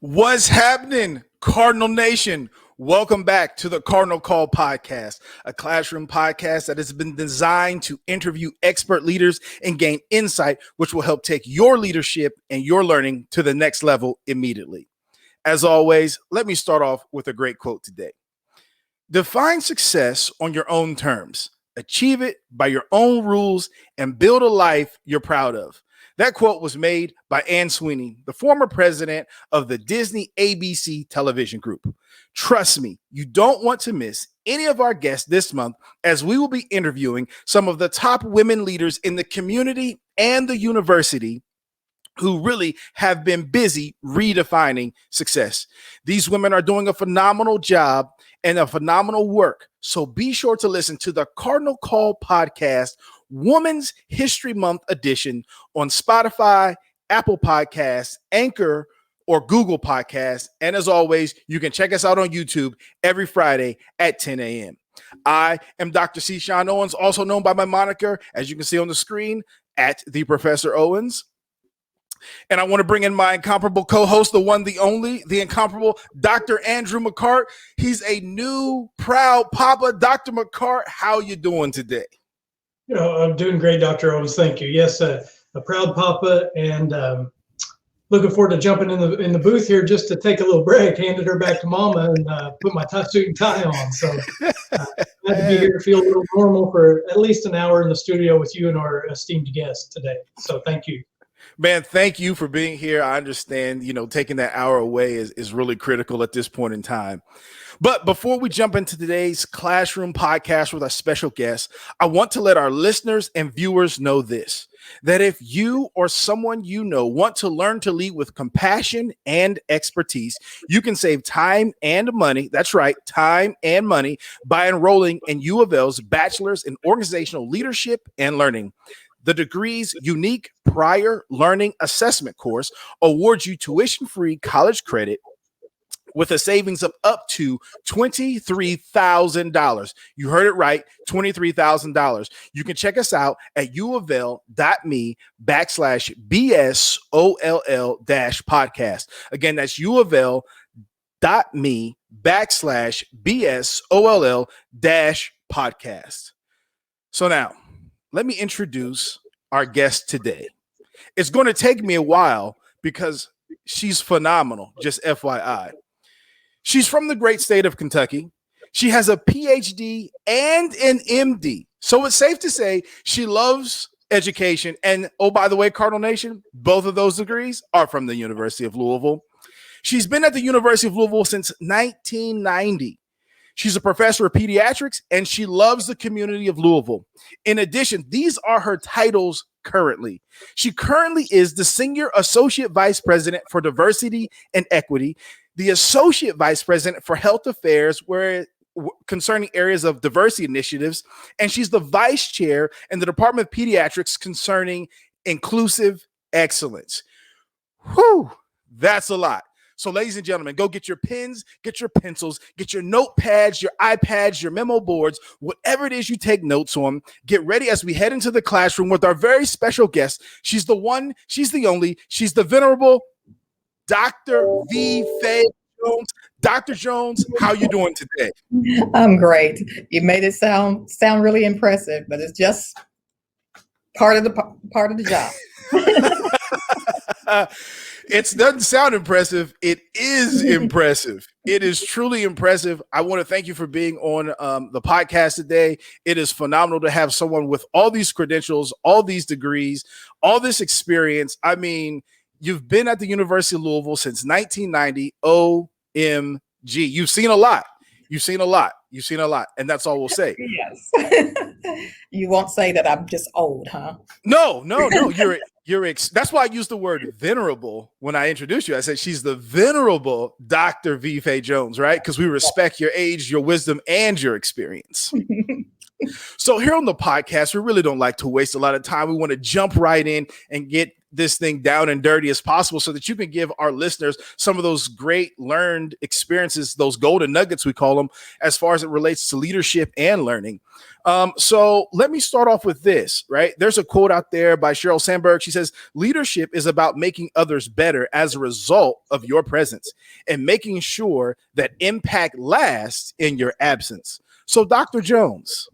What's happening, Cardinal Nation? Welcome back to the CardinOLL podcast, a classroom podcast that has been designed to interview expert leaders and gain insight, which will help take your leadership and your learning to the next level immediately. As always, let me start off with a great quote today. Define success on your own terms, achieve it by your own rules, and build a life you're proud of. That quote was made by Anne Sweeney, the former president of the Disney ABC television group. Trust me, you don't want to miss any of our guests this month, as we will be interviewing some of the top women leaders in the community and the university who really have been busy redefining success. These women are doing a phenomenal job and a phenomenal work. So be sure to listen to the CardinOLL podcast Women's History Month edition on Spotify, Apple Podcasts, Anchor, or Google Podcasts. And as always, you can check us out on YouTube every Friday at 10 a.m. I am Dr. C. Sean Owens, also known by my moniker, as you can see on the screen, at the Professor Owens. And I want to bring in my incomparable co-host, the one, the only, the incomparable Dr. Andrew McCart. He's a new proud papa. Dr. McCart, how you doing today? I'm doing great, Dr. Owens. Thank you. Yes, a proud papa, and looking forward to jumping in the booth here just to take a little break. Handed her back to Mama and put my suit and tie on. So glad to be here to feel a little normal for at least an hour in the studio with you and our esteemed guest today. So thank you. Man, thank you for being here. I understand, taking that hour away is really critical at this point in time. But before we jump into today's classroom podcast with our special guest, I want to let our listeners and viewers know this, that if you or someone you know want to learn to lead with compassion and expertise, you can save time and money. That's right, time and money by enrolling in U of L's Bachelor's in Organizational Leadership and Learning. The degree's unique prior learning assessment course awards you tuition-free college credit with a savings of up to $23,000. You heard it right, $23,000. You can check us out at uofl.me/BSOLL-podcast. Again, that's uofl.me/BSOLL-podcast. So now, let me introduce our guest today. It's going to take me a while because she's phenomenal, just FYI. She's from the great state of Kentucky. She has a PhD and an MD. So it's safe to say she loves education. And oh, by the way, Cardinal Nation, both of those degrees are from the University of Louisville. She's been at the University of Louisville since 1990. She's a professor of pediatrics, and she loves the community of Louisville. In addition, these are her titles currently. She currently is the Senior Associate Vice President for Diversity and Equity, the Associate Vice President for Health Affairs, concerning areas of diversity initiatives, and she's the Vice Chair in the Department of Pediatrics concerning inclusive excellence. Whew, that's a lot. So, ladies and gentlemen, go get your pens, get your pencils, get your notepads, your iPads, your memo boards, whatever it is you take notes on. Get ready as we head into the classroom with our very special guest. She's the one, she's the only, she's the venerable Dr. Faye Jones. Dr. Jones, how you doing today? I'm great. You made it sound really impressive, but it's just part of the job. It doesn't sound impressive. It is impressive. It is truly impressive. I want to thank you for being on the podcast today. It is phenomenal to have someone with all these credentials, all these degrees, all this experience. I mean, you've been at the University of Louisville since 1990. OMG. You've seen a lot. You've seen a lot. You've seen a lot. And that's all we'll say. Yes. You won't say that I'm just old, huh? No. That's why I used the word venerable when I introduced you. I said she's the venerable Dr. V. Faye Jones, right? Because we respect your age, your wisdom, and your experience. So here on the podcast, we really don't like to waste a lot of time. We want to jump right in and get this thing down and dirty as possible so that you can give our listeners some of those great learned experiences, those golden nuggets, we call them, as far as it relates to leadership and learning. So let me start off with this, right? There's a quote out there by Sheryl Sandberg. She says, leadership is about making others better as a result of your presence and making sure that impact lasts in your absence. So Dr. Jones,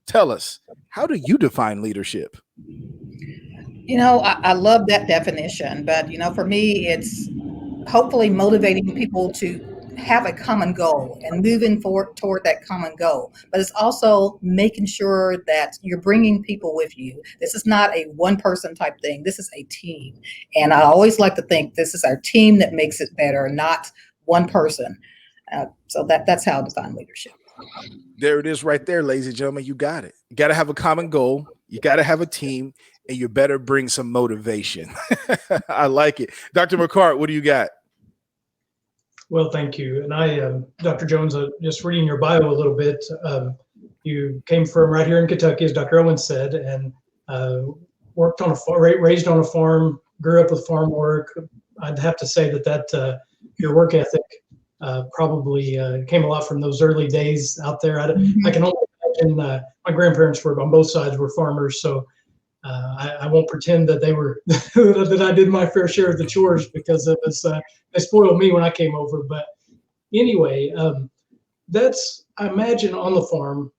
tell us, how do you define leadership? I love that definition, but for me, it's hopefully motivating people to have a common goal and moving forward toward that common goal. But it's also making sure that you're bringing people with you. This is not a one person type thing. This is a team. And I always like to think this is our team that makes it better, not one person. So that's how I define leadership. There it is right there, ladies and gentlemen. You got it. You got to have a common goal. You got to have a team, and you better bring some motivation. I like it. Dr. McCart, what do you got? Well, thank you. And I, Dr. Jones, just reading your bio a little bit, you came from right here in Kentucky, as Dr. Owens said, and worked on a farm, raised on a farm, grew up with farm work. I'd have to say that your work ethic probably came a lot from those early days out there. I can only imagine my grandparents were on both sides were farmers, so I won't pretend that they were that I did my fair share of the chores because it was they spoiled me when I came over. But anyway, I imagine on the farm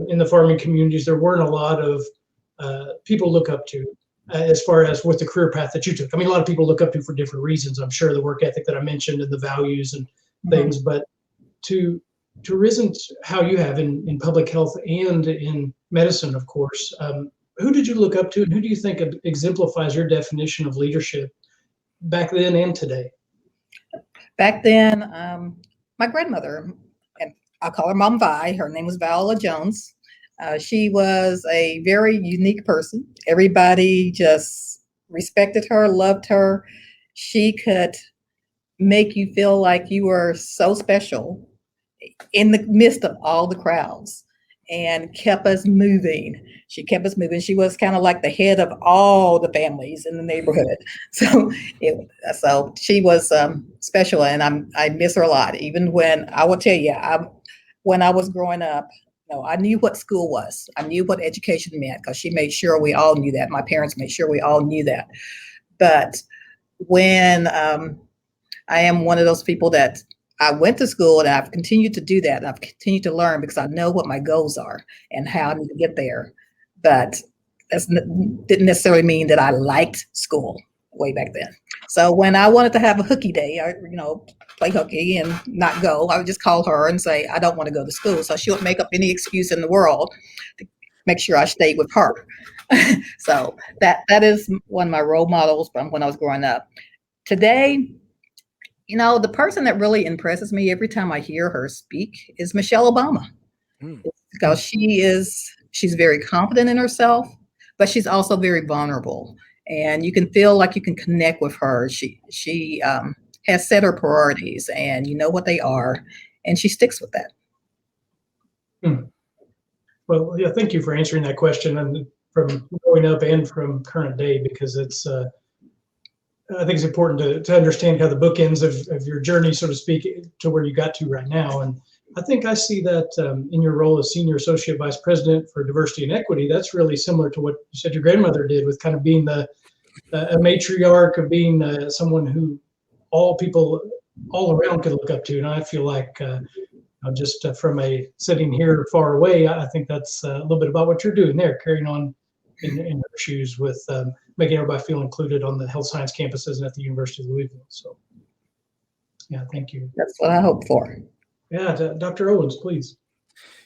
in the farming communities there weren't a lot of people look up to as far as with the career path that you took. I mean, a lot of people look up to for different reasons. I'm sure the work ethic that I mentioned and the values and things, but to reason how you have in public health and in medicine, of course. Who did you look up to, and who do you think exemplifies your definition of leadership back then and today? Back then, my grandmother, and I'll call her Mom Vi. Her name was Viola Jones. She was a very unique person. Everybody just respected her, loved her. She could make you feel like you were so special in the midst of all the crowds, and kept us moving. She kept us moving. She was kind of like the head of all the families in the neighborhood. So she was special, and I miss her a lot. Even when I will tell you, when I was growing up, I knew what school was. I knew what education meant because she made sure we all knew that. My parents made sure we all knew that. But when I am one of those people that I went to school, and I've continued to do that. And I've continued to learn because I know what my goals are and how I need to get there. But that didn't necessarily mean that I liked school way back then. So when I wanted to have a hooky day, play hooky and not go, I would just call her and say, I don't want to go to school. So she would make up any excuse in the world to make sure I stayed with her. So that is one of my role models from when I was growing up. Today, the person that really impresses me every time I hear her speak is Michelle Obama. Because she's very confident in herself, but she's also very vulnerable. And you can feel like you can connect with her. She has set her priorities, and you know what they are, and she sticks with that. Well, yeah, thank you for answering that question, and from growing up and from current day, because it's I think it's important to understand how the bookends of your journey, so to speak, to where you got to right now. And I think I see that in your role as Senior Associate Vice President for Diversity and Equity. That's really similar to what you said your grandmother did, with kind of being a matriarch, of being someone who all people all around could look up to. And I feel like just from sitting here far away, I think that's a little bit about what you're doing there, carrying on in your shoes with making everybody feel included on the health science campuses and at the University of Louisville. So, yeah, thank you. That's what I hope for. Yeah, Dr. Owens, please.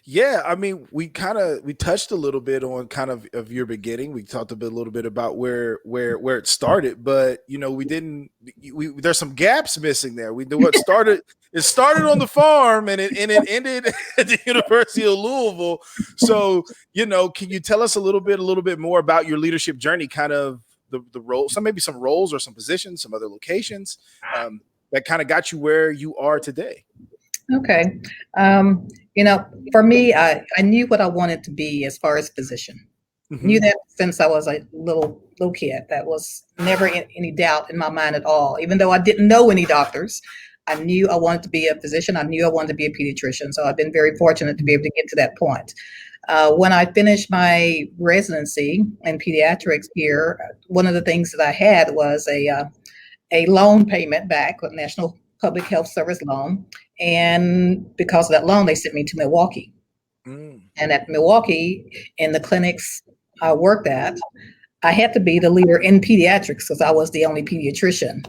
Yeah, I mean, we touched a little bit on kind of your beginning. We talked a little bit about where it started, but there's some gaps missing there. It started on the farm and it ended at the University of Louisville. So, can you tell us a little bit more about your leadership journey, kind of the role, maybe some roles or some positions, some other locations that kind of got you where you are today? Okay. For me, I knew what I wanted to be as far as physician. Knew that since I was a little little kid. That was never any doubt in my mind at all. Even though I didn't know any doctors, I knew I wanted to be a physician. I knew I wanted to be a pediatrician. So I've been very fortunate to be able to get to that point. When I finished my residency in pediatrics here, one of the things that I had was a loan payment back with National Public Health Service loan. And because of that loan, they sent me to Milwaukee. And at Milwaukee, in the clinics I worked at, I had to be the leader in pediatrics because I was the only pediatrician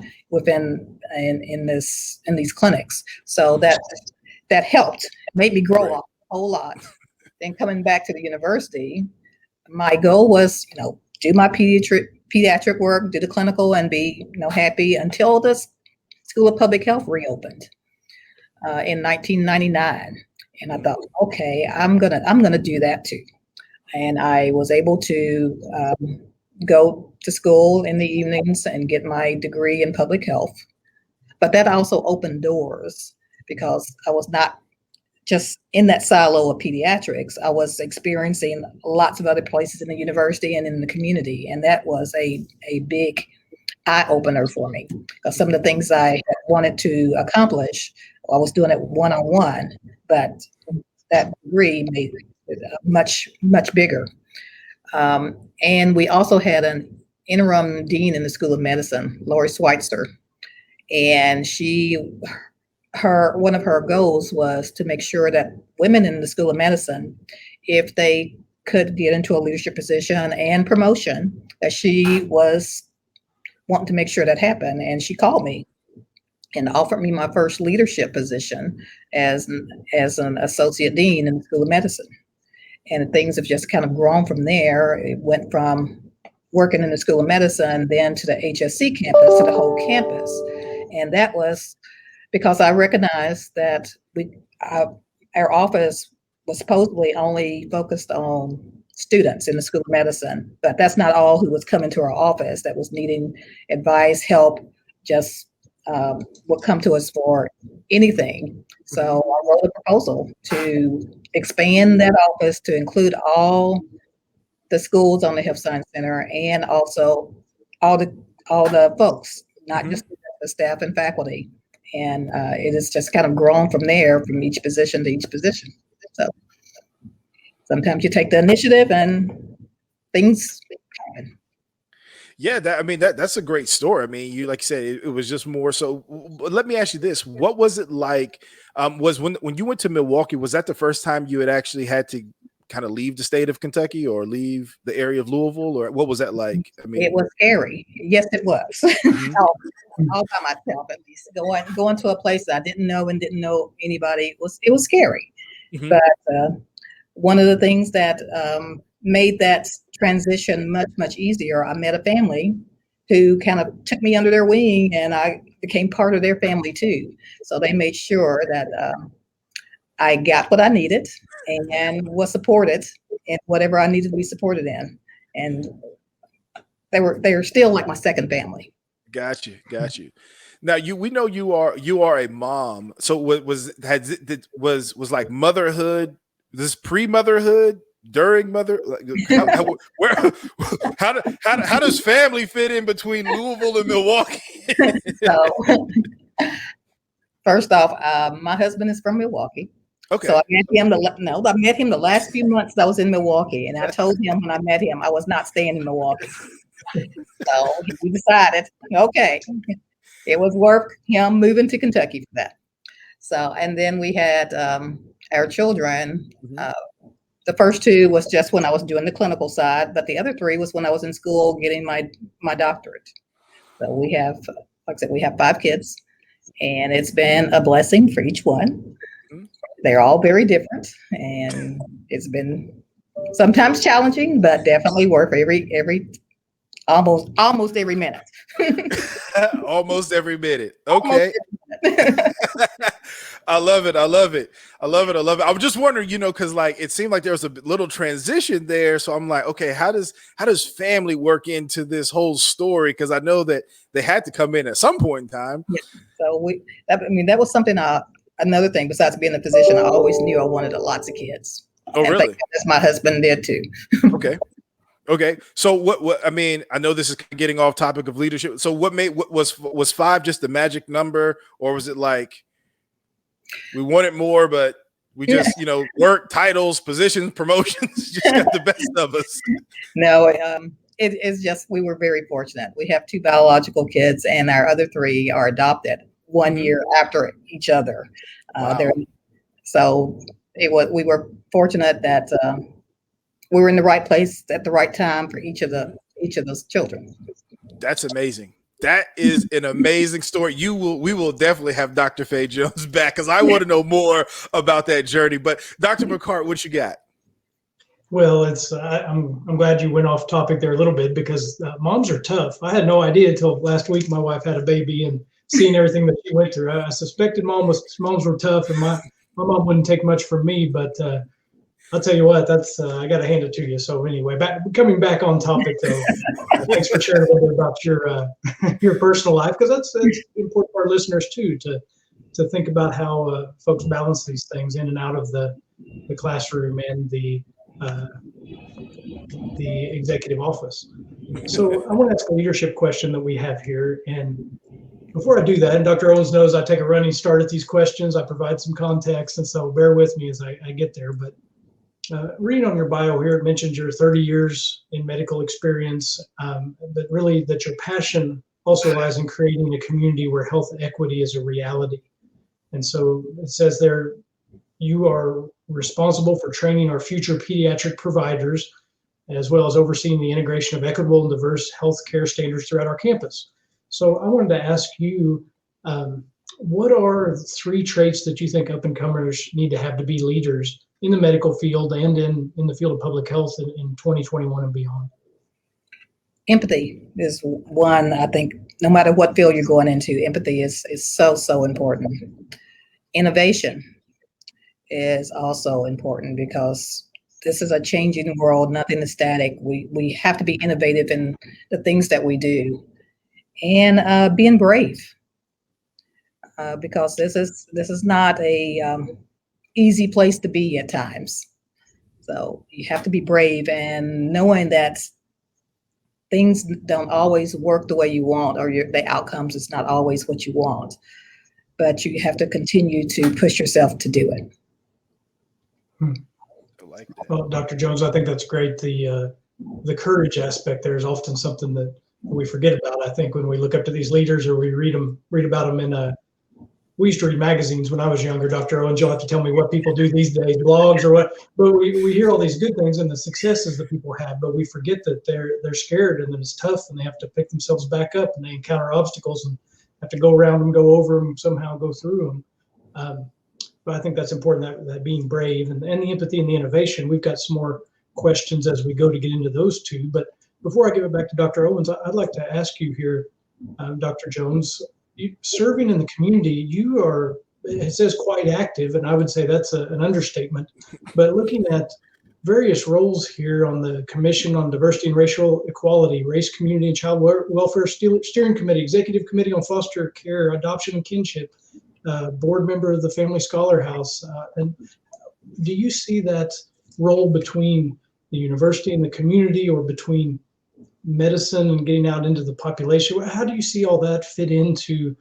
in these clinics. So that helped, made me grow up a whole lot. Then coming back to the university, my goal was, do my pediatric work, do the clinical, and be, happy until the School of Public Health reopened in 1999. And I thought, okay, I'm gonna do that too. And I was able to go to school in the evenings and get my degree in public health. But that also opened doors because I was not just in that silo of pediatrics. I was experiencing lots of other places in the university and in the community. And that was a big eye opener for me. Because some of the things I wanted to accomplish, I was doing it one-on-one, but that degree made it much, much bigger. And we also had an interim dean in the School of Medicine, Lori Schweitzer, and one of her goals was to make sure that women in the School of Medicine, if they could get into a leadership position and promotion, that she was wanting to make sure that happened. And she called me and offered me my first leadership position as an associate dean in the School of Medicine. And things have just kind of grown from there. It went from working in the School of Medicine, then to the HSC campus, to the whole campus. And that was because I recognized that our office was supposedly only focused on students in the School of Medicine, but that's not all who was coming to our office that was needing advice, help, just would come to us for anything. So I wrote a proposal to expand that office to include all the schools on the Health Science Center and also all the folks, not just the staff and faculty. And it has just kind of grown from there, from each position to each position. So sometimes you take the initiative and things happen. Yeah, that's a great story. I mean, you like you said, it was just more so. Let me ask you this: what was it like? Was when you went to Milwaukee? Was that the first time you had actually had to kind of leave the state of Kentucky or leave the area of Louisville, or what was that like? I mean, it was scary. Yes, it was. All by myself, at least going to a place that I didn't know and didn't know anybody. It was scary. But one of the things that made that transition much, much easier, I met a family who kind of took me under their wing, and I became part of their family too. So they made sure that I got what I needed and was supported in whatever I needed to be supported in. And they were still like my second family. Got you. Now we know you are a mom. So was like motherhood, this pre-motherhood, during mother, how does family fit in between Louisville and Milwaukee? So first off, my husband is from Milwaukee. Okay. So I met him the last few months that I was in Milwaukee, and I told him when I met him I was not staying in Milwaukee. So he decided, okay, it was worth him moving to Kentucky for that. So, and then we had our children. The first two was just when I was doing the clinical side, but the other three was when I was in school getting my doctorate. So we have, like I said, we have 5 kids, and it's been a blessing for each one. They're all very different, and it's been sometimes challenging, but definitely worth almost every minute. Almost every minute. Okay. I love it. I was just wondering, because like it seemed like there was a little transition there. So I'm like, okay, how does family work into this whole story? Because I know that they had to come in at some point in time. Yeah. So that was something. Another thing besides being a physician, I always knew I wanted lots of kids. Oh, really? As my husband did too. Okay. Okay. So what I mean, I know this is getting off topic of leadership. So what was 5 just the magic number, or was it like we wanted more, but we just, work, titles, positions, promotions, just got the best of us? No, it's just we were very fortunate. We have 2 biological kids, and our other 3 are adopted 1 year after each other. Wow. So we were fortunate that we were in the right place at the right time for each of those children. That's amazing. That is an amazing story. We will definitely have Dr. Faye Jones back because I want to know more about that journey. But Dr. McCart, what you got? Well, I'm glad you went off topic there a little bit because moms are tough. I had no idea until last week my wife had a baby and seeing everything that she went through. I suspected moms were tough, and my mom wouldn't take much from me. But I'll tell you what, that's I got to hand it to you. So anyway, coming back on topic though, thanks for sharing a little bit about your personal life, because that's important for our listeners too to think about how folks balance these things in and out of the classroom and the executive office. So I want to ask a leadership question that we have here. And before I do that, and Dr. Owens knows I take a running start at these questions, I provide some context, and so bear with me as I get there. But reading on your bio here, it mentions your 30 years in medical experience, but really that your passion also lies in creating a community where health equity is a reality. And so it says there, you are responsible for training our future pediatric providers, as well as overseeing the integration of equitable and diverse healthcare standards throughout our campus. So I wanted to ask you, what are 3 traits that you think up-and-comers need to have to be leaders in the medical field and in the field of public health in 2021 and beyond? Empathy is one. I think no matter what field you're going into, empathy is so important. Innovation is also important because this is a changing world. Nothing is static. We have to be innovative in the things that we do, and being brave, because this is not a easy place to be at times. So you have to be brave, and knowing that things don't always work the way you want, or the outcomes is not always what you want, but you have to continue to push yourself to do it. I like that. Well, Dr. Jones, I think that's great. The courage aspect there is often something that we forget about. I think when we look up to these leaders or we read about them in we used to read magazines when I was younger, Dr. Owens. You'll have to tell me what people do these days, blogs or what. But we hear all these good things and the successes that people have, but we forget that they're scared and that it's tough and they have to pick themselves back up and they encounter obstacles and have to go around them, go over them, somehow go through them. But I think that's important, that being brave and the empathy and the innovation. We've got some more questions as we go to get into those 2. But before I give it back to Dr. Owens, I'd like to ask you here, Dr. Jones, serving in the community, you are, it says quite active, and I would say that's an understatement. But looking at various roles here on the Commission on Diversity and Racial Equality, Race, Community, and Child Welfare Steering Committee, Executive Committee on Foster Care, Adoption and Kinship, board member of the Family Scholar House. And do you see that role between the university and the community, or between medicine and getting out into the population? How do you see all that fit into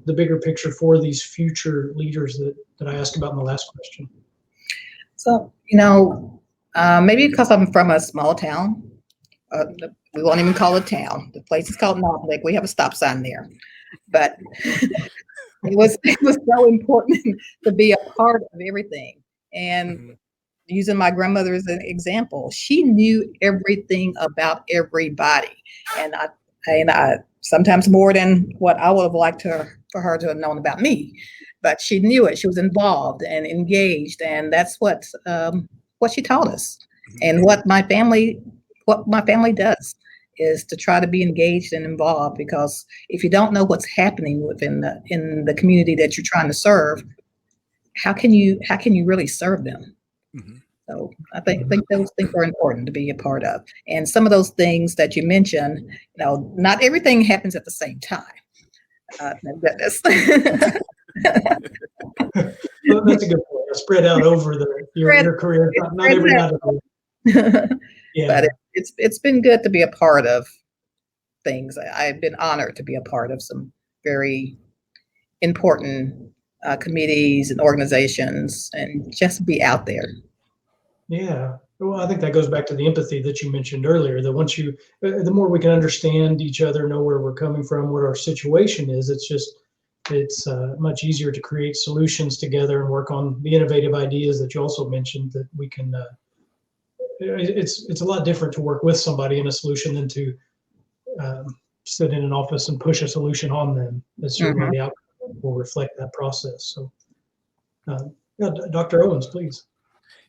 the bigger picture for these future leaders that I asked about in the last question? So, maybe because I'm from a small town, we won't even call it town. The place is called Norfolk. We have a stop sign there, but it was so important to be a part of everything. And using my grandmother as an example, she knew everything about everybody, and I sometimes more than what I would have liked for her to have known about me, but she knew it. She was involved and engaged, and that's what she taught us. And what my family does is to try to be engaged and involved, because if you don't know what's happening in the community that you're trying to serve, how can you really serve them? So I think those things are important to be a part of. And some of those things that you mentioned, not everything happens at the same time. Well, that's a good point. Spread out over your career. Not everybody. Yeah. But it's been good to be a part of things. I've been honored to be a part of some very important committees and organizations, and just be out there. Yeah. Well, I think that goes back to the empathy that you mentioned earlier, that once the more we can understand each other, know where we're coming from, what our situation is, it's much easier to create solutions together and work on the innovative ideas that you also mentioned, that we can, it's a lot different to work with somebody in a solution than to sit in an office and push a solution on them. That's certainly the outcome will reflect that process. So, yeah, Dr. Owens, please.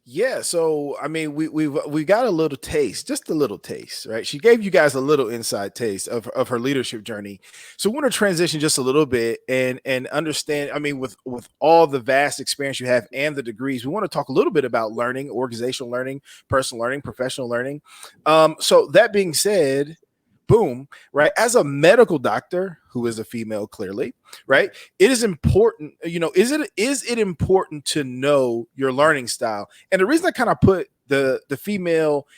Yeah, so I mean, we got a little taste, just a little taste, right? She gave you guys a little inside taste of her leadership journey. So we want to transition just a little bit and understand. I mean, with all the vast experience you have and the degrees, we want to talk a little bit about learning, organizational learning, personal learning, professional learning. So that being said, boom, right? As a medical doctor who is a female, clearly, right? It is important, is it important to know your learning style? And the reason I kind of put the female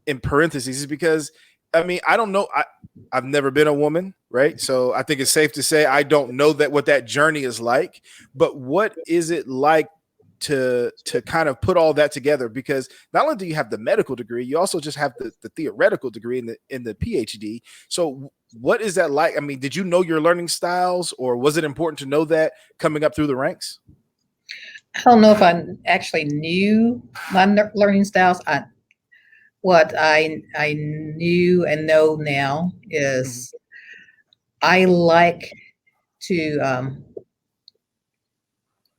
in parentheses is because, I mean, I don't know. I've never been a woman, right? So I think it's safe to say I don't know what that journey is like. But what is it like to kind of put all that together? Because not only do you have the medical degree, you also just have the theoretical degree in the PhD. So what is that like? I mean, did you know your learning styles, or was it important to know that coming up through the ranks? I don't know if I actually knew my learning styles. What I knew and know now is I like to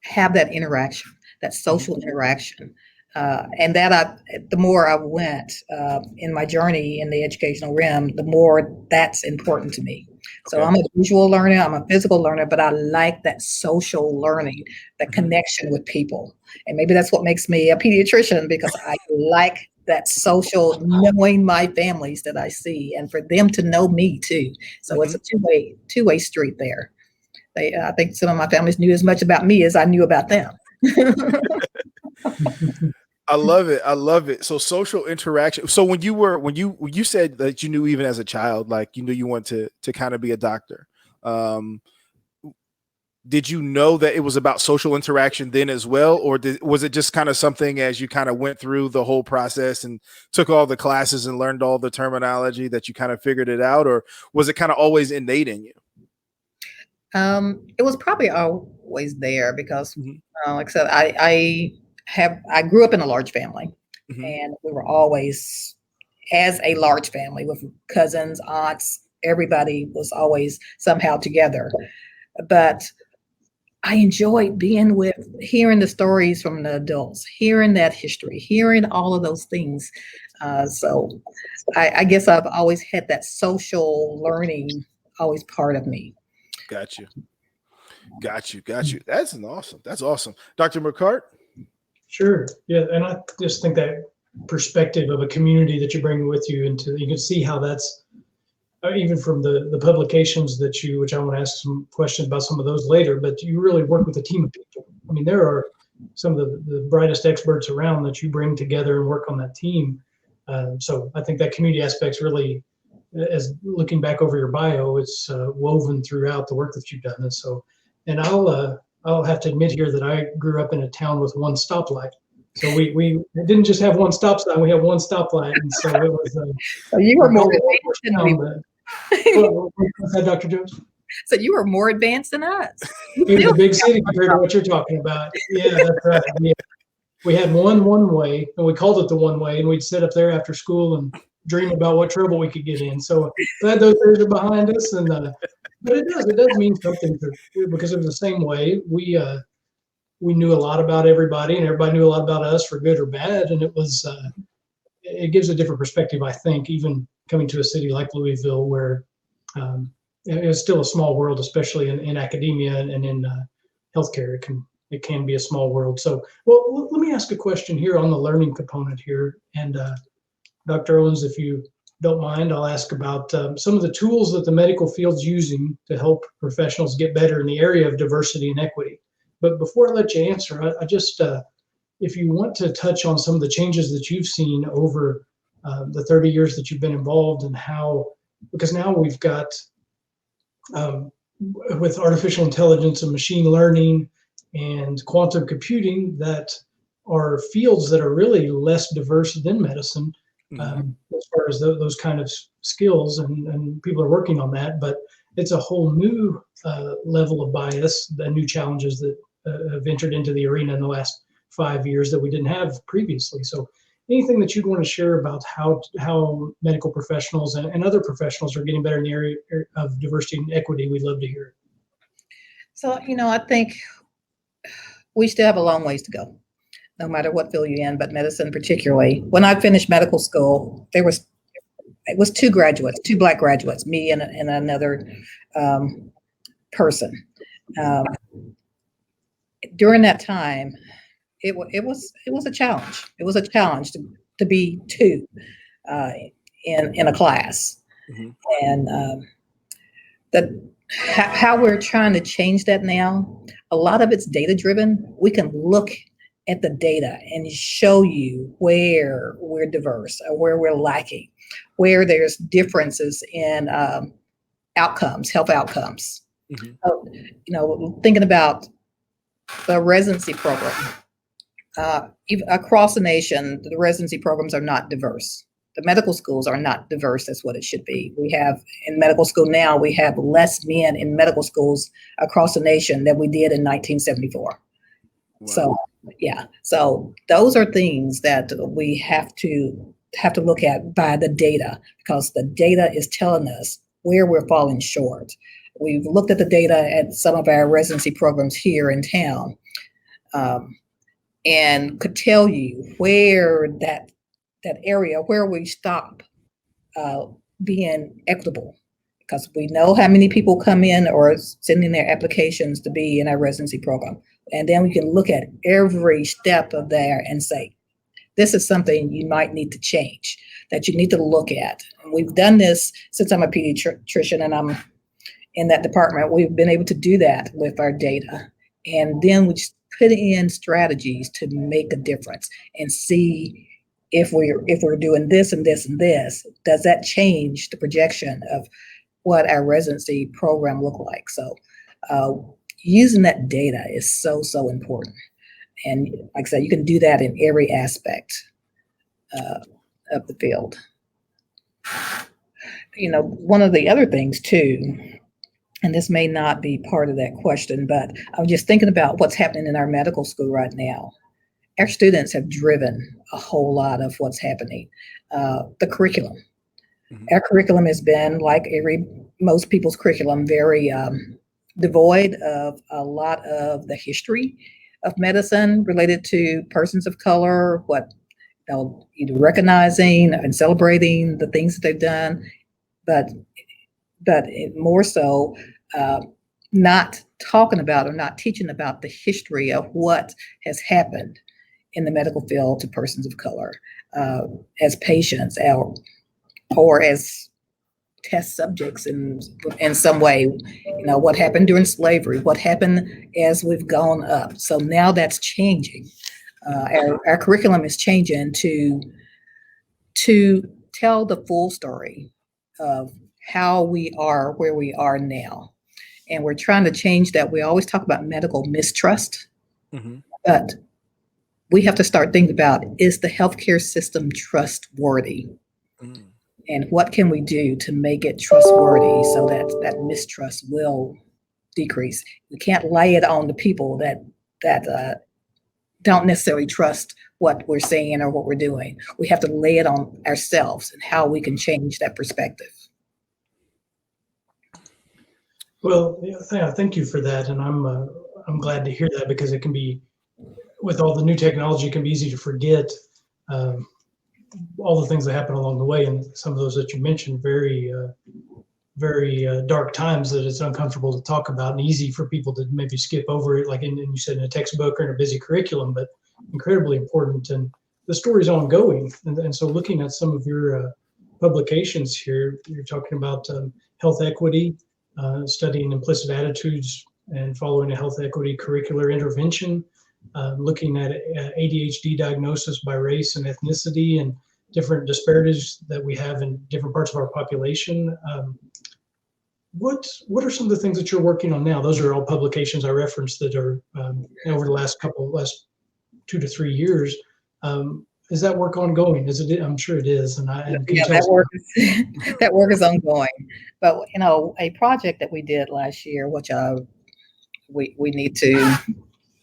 have that interaction, that social interaction. And the more I went in my journey in the educational realm, the more that's important to me. So I'm a visual learner, I'm a physical learner, but I like that social learning, that connection with people. And maybe that's what makes me a pediatrician, because I like that social, knowing my families that I see, and for them to know me too. So it's a two-way street there. I think some of my families knew as much about me as I knew about them. I love it. I love it. So social interaction. So when you said that you knew even as a child, like you knew you wanted to kind of be a doctor. Did you know that it was about social interaction then as well? Or was it just kind of something as you kind of went through the whole process and took all the classes and learned all the terminology that you kind of figured it out? Or was it kind of always innate in you? It was probably always there because, like I said, I grew up in a large family, and we were always, as a large family with cousins, aunts, everybody was always somehow together. But I enjoyed hearing the stories from the adults, hearing that history, hearing all of those things. So I guess I've always had that social learning always part of me. Got you. That's awesome. Dr. McCart? Sure. Yeah. And I just think that perspective of a community that you bring with you you can see how that's even from the publications which I want to ask some questions about some of those later, but you really work with a team of people. I mean, there are some of the brightest experts around that you bring together and work on that team. So I think that community aspect's really, as looking back over your bio, it's woven throughout the work that you've done. And I'll have to admit here that I grew up in a town with one stoplight. So we didn't just have one stop sign, we had one stoplight. And so it was so you were more advanced than we were. What's that, Dr. Jones? So you were more advanced than us. It was a big city compared to what you're talking about. Yeah, that's right. Yeah. We had one way, and we called it the one way, and we'd sit up there after school and dream about what trouble we could get in. So glad those days are behind us. And but it does mean something because it was the same way. We knew a lot about everybody, and everybody knew a lot about us, for good or bad. And it gives a different perspective, I think, even coming to a city like Louisville, where it's still a small world, especially in academia and in healthcare. It can be a small world. So, well, let me ask a question here on the learning component here. And Dr. Owens, if you don't mind, I'll ask about some of the tools that the medical field's using to help professionals get better in the area of diversity and equity. But before I let you answer, I just, if you want to touch on some of the changes that you've seen over the 30 years that you've been involved, and how, because now we've got, with artificial intelligence and machine learning and quantum computing, that are fields that are really less diverse than medicine, as far as those kind of skills, and people are working on that. But it's a whole new level of bias, the new challenges that have entered into the arena in the last 5 years that we didn't have previously. So anything that you'd want to share about how medical professionals and other professionals are getting better in the area of diversity and equity, we'd love to hear it. So, I think we still have a long ways to go, no matter what field you're in, but medicine particularly. When I finished medical school, it was two Black graduates, me and another person. During that time, it was a challenge. It was a challenge to be two in a class, and how we're trying to change that now. A lot of it's data driven. We can look at the data and show you where we're diverse or where we're lacking, where there's differences in outcomes, health outcomes. Thinking about the residency program, even across the nation, the residency programs are not diverse. The medical schools are not diverse as what it should be. We have in medical school now, we have less men in medical schools across the nation than we did in 1974. Wow. So, yeah. So those are things that we have to look at by the data, because the data is telling us where we're falling short. We've looked at the data at some of our residency programs here in town, and could tell you where that area where we stop being equitable, because we know how many people come in or send in their applications to be in our residency program. And then we can look at every step of there and say, this is something you might need to change, that you need to look at. And we've done this since I'm a pediatrician and I'm in that department. We've been able to do that with our data. And then we just put in strategies to make a difference and see if we're doing this and this and this, does that change the projection of what our residency program look like? So using that data is so important. And like I said, you can do that in every aspect of the field. One of the other things too, and this may not be part of that question, but I was just thinking about what's happening in our medical school right now. Our students have driven a whole lot of what's happening. The curriculum. Our curriculum has been, like most people's curriculum, very devoid of a lot of the history of medicine related to persons of color, either recognizing and celebrating the things that they've done, but more so not talking about or not teaching about the history of what has happened in the medical field to persons of color as patients or as test subjects in some way. What happened during slavery, what happened as we've gone up. So now that's changing. Our curriculum is changing to tell the full story of how we are where we are now. And we're trying to change that. We always talk about medical mistrust, but we have to start thinking about, is the healthcare system trustworthy? And what can we do to make it trustworthy so that mistrust will decrease? We can't lay it on the people that don't necessarily trust what we're saying or what we're doing. We have to lay it on ourselves and how we can change that perspective. Well, thank you for that, and I'm glad to hear that, because it can be, with all the new technology, it can be easy to forget all the things that happen along the way, and some of those that you mentioned, very dark times that it's uncomfortable to talk about and easy for people to maybe skip over it, like you said, in a textbook or in a busy curriculum, but incredibly important. And the story's ongoing. And so looking at some of your publications here, you're talking about health equity, studying implicit attitudes and following a health equity curricular intervention, looking at ADHD diagnosis by race and ethnicity, and different disparities that we have in different parts of our population. What are some of the things that you're working on now? Those are all publications I referenced that are over the last 2 to 3 years. Is that work ongoing? Is it? I'm sure it is. And that work is ongoing. But a project that we did last year, which we need to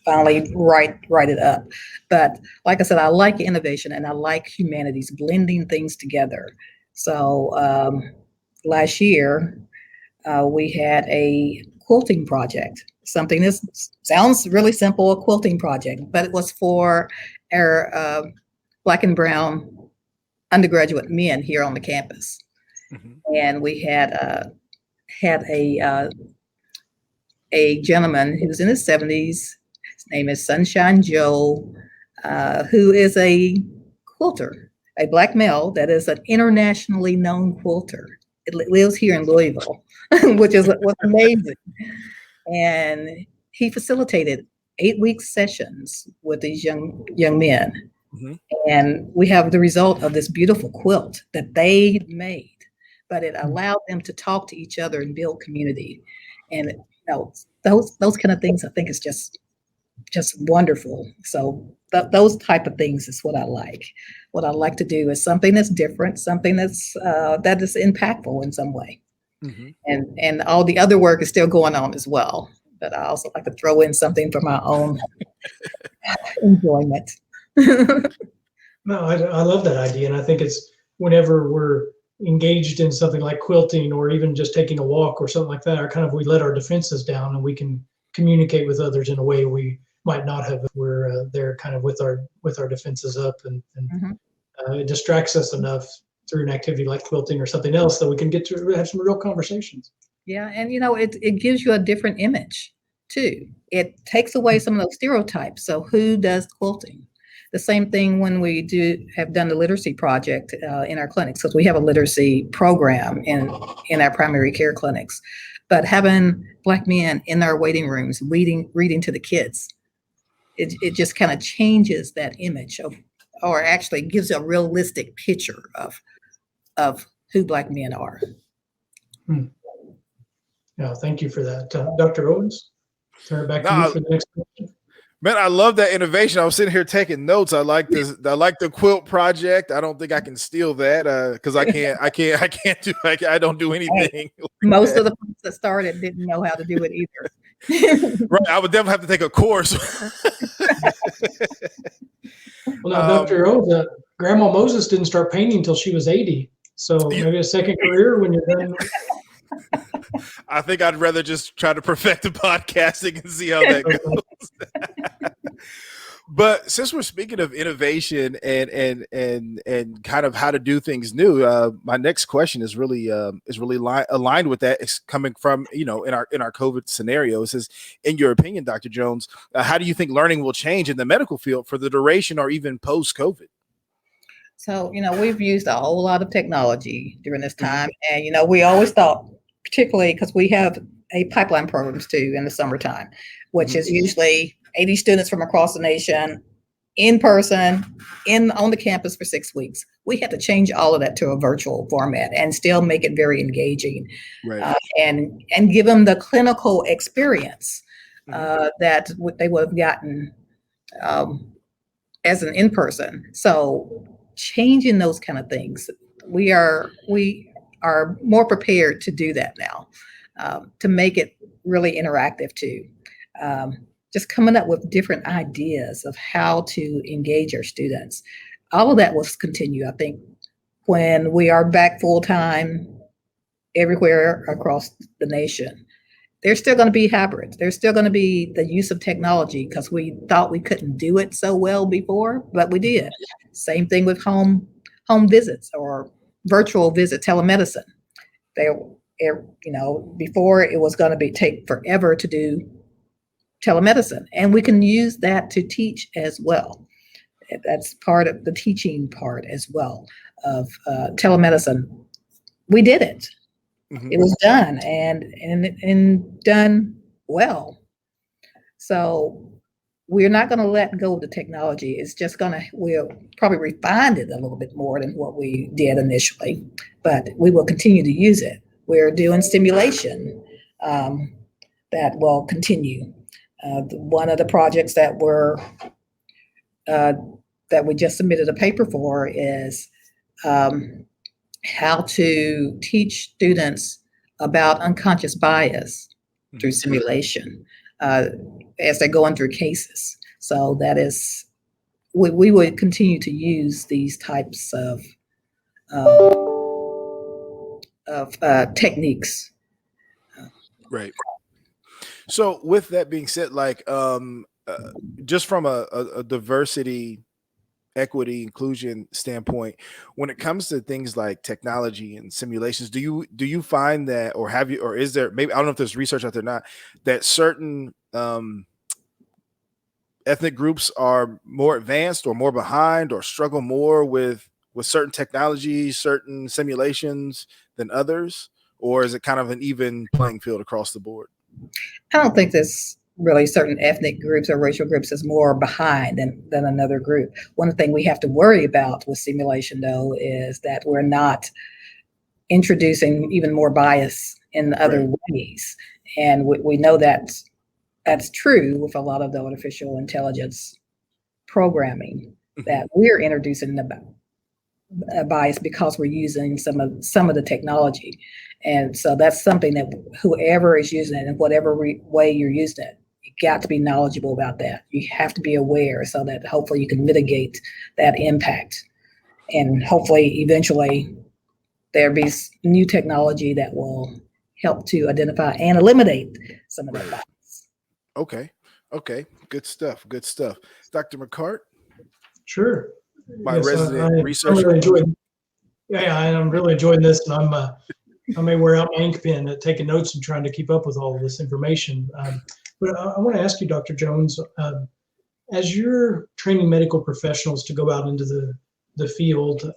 finally write it up. But like I said, I like innovation and I like humanities, blending things together. So last year we had a quilting project, something that sounds really simple, a quilting project, but it was for our Black and brown undergraduate men here on the campus. Mm-hmm. And we had a gentleman who was in his 70s. His name is Sunshine Joe, who is a quilter, a Black male that is an internationally known quilter. It lives here in Louisville, which was amazing. And he facilitated 8-week sessions with these young men. Mm-hmm. And we have the result of this beautiful quilt that they made, but it allowed them to talk to each other and build community. And those kind of things, I think, is just wonderful. So those type of things is what I like. What I like to do is something that's different, something that's that is impactful in some way. Mm-hmm. And all the other work is still going on as well. But I also like to throw in something for my own enjoyment. No, I love that idea. And I think it's whenever we're engaged in something like quilting or even just taking a walk or something like that, we let our defenses down and we can communicate with others in a way we might not have if we're there kind of with our defenses up, and mm-hmm. It distracts us enough through an activity like quilting or something else that we can get to have some real conversations. Yeah, and it gives you a different image too. It takes away some of those stereotypes. So who does quilting? The same thing when we have done the literacy project in our clinics, because we have a literacy program in our primary care clinics. But having Black men in our waiting rooms reading to the kids, it just kind of changes that image or actually gives a realistic picture of who Black men are. Yeah, thank you for that, Dr. Owens. Turn it back to you for the next question. Man, I love that innovation. I was sitting here taking notes. I like this. I like the quilt project. I don't think I can steal that because I don't do anything. Most of the folks that started didn't know how to do it either. Right. I would definitely have to take a course. Well, now, Dr. Owens, Grandma Moses didn't start painting until she was 80. So maybe a second career when you're done. I think I'd rather just try to perfect the podcasting and see how that goes. But since we're speaking of innovation and kind of how to do things new, my next question is really aligned with that. It's coming from in our COVID scenario. It says, in your opinion, Dr. Jones, how do you think learning will change in the medical field for the duration or even post-COVID? So we've used a whole lot of technology during this time, and we always thought, particularly because we have a pipeline programs too in the summertime, which is usually 80 students from across the nation in person on the campus for 6 weeks. We had to change all of that to a virtual format and still make it very engaging, right. And give them the clinical experience that they would have gotten as an in-person. So changing those kind of things, we are more prepared to do that now, to make it really interactive too. Just coming up with different ideas of how to engage our students. All of that will continue, I think, when we are back full time everywhere across the nation. There's still going to be hybrids. There's still going to be the use of technology because we thought we couldn't do it so well before, but we did. Same thing with home visits or virtual visit, telemedicine. Before it was going to take forever to do telemedicine, and we can use that to teach as well. That's part of the teaching part as well of telemedicine. We did it. It was done and done well. So we're not going to let go of the technology. It's just we'll probably refine it a little bit more than what we did initially, but we will continue to use it. We're doing simulation that will continue. One of the projects that we just submitted a paper for is how to teach students about unconscious bias through simulation as they're going through cases. So that is, we would continue to use these types of techniques. Right. So with that being said, like just from a diversity, equity, inclusion standpoint, when it comes to things like technology and simulations, do you find that, or have you, or is there, maybe, I don't know if there's research out there or not, that certain ethnic groups are more advanced or more behind or struggle more with certain technologies, certain simulations than others? Or is it kind of an even playing field across the board? I don't think there's really certain ethnic groups or racial groups is more behind than another group. One thing we have to worry about with simulation, though, is that we're not introducing even more bias in other ways. And we know that that's true with a lot of the artificial intelligence programming, that we're introducing a bias because we're using some of the technology. And so that's something that whoever is using it in whatever way you're using it, you got to be knowledgeable about that. You have to be aware so that hopefully you can mitigate that impact. And hopefully eventually there'll be new technology that will help to identify and eliminate some of that bias. Okay. Good stuff. Dr. McCart? Sure. My resident researcher. I'm really enjoying this, and I may wear out my ink pen at taking notes and trying to keep up with all of this information. But I want to ask you, Dr. Jones, as you're training medical professionals to go out into the field,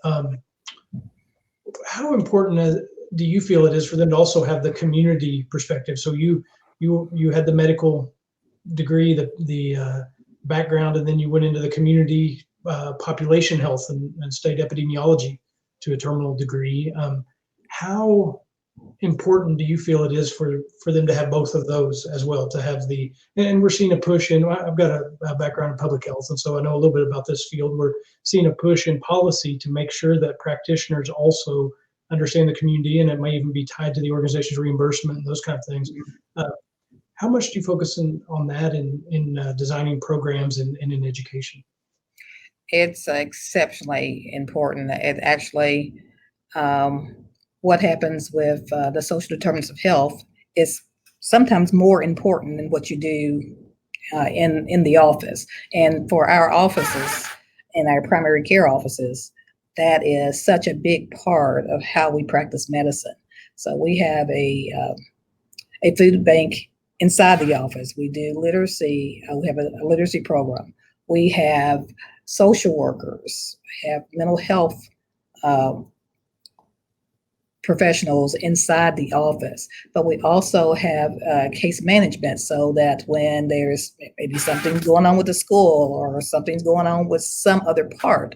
how important do you feel it is for them to also have the community perspective? So you had the medical degree, the background, and then you went into the community population health and studied epidemiology to a terminal degree. How important do you feel it is for them to have both of those as well, to have and we're seeing a push in, I've got a background in public health, and so I know a little bit about this field. We're seeing a push in policy to make sure that practitioners also understand the community, and it may even be tied to the organization's reimbursement and those kind of things. How much do you focus on that in designing programs and in education? It's exceptionally important. It actually, what happens with the social determinants of health is sometimes more important than what you do in the office. And for our offices, in our primary care offices, that is such a big part of how we practice medicine. So we have a food bank inside the office. We do literacy. We have a literacy program. We have social workers, have mental health professionals inside the office, but we also have case management, so that when there's maybe something going on with the school or something's going on with some other part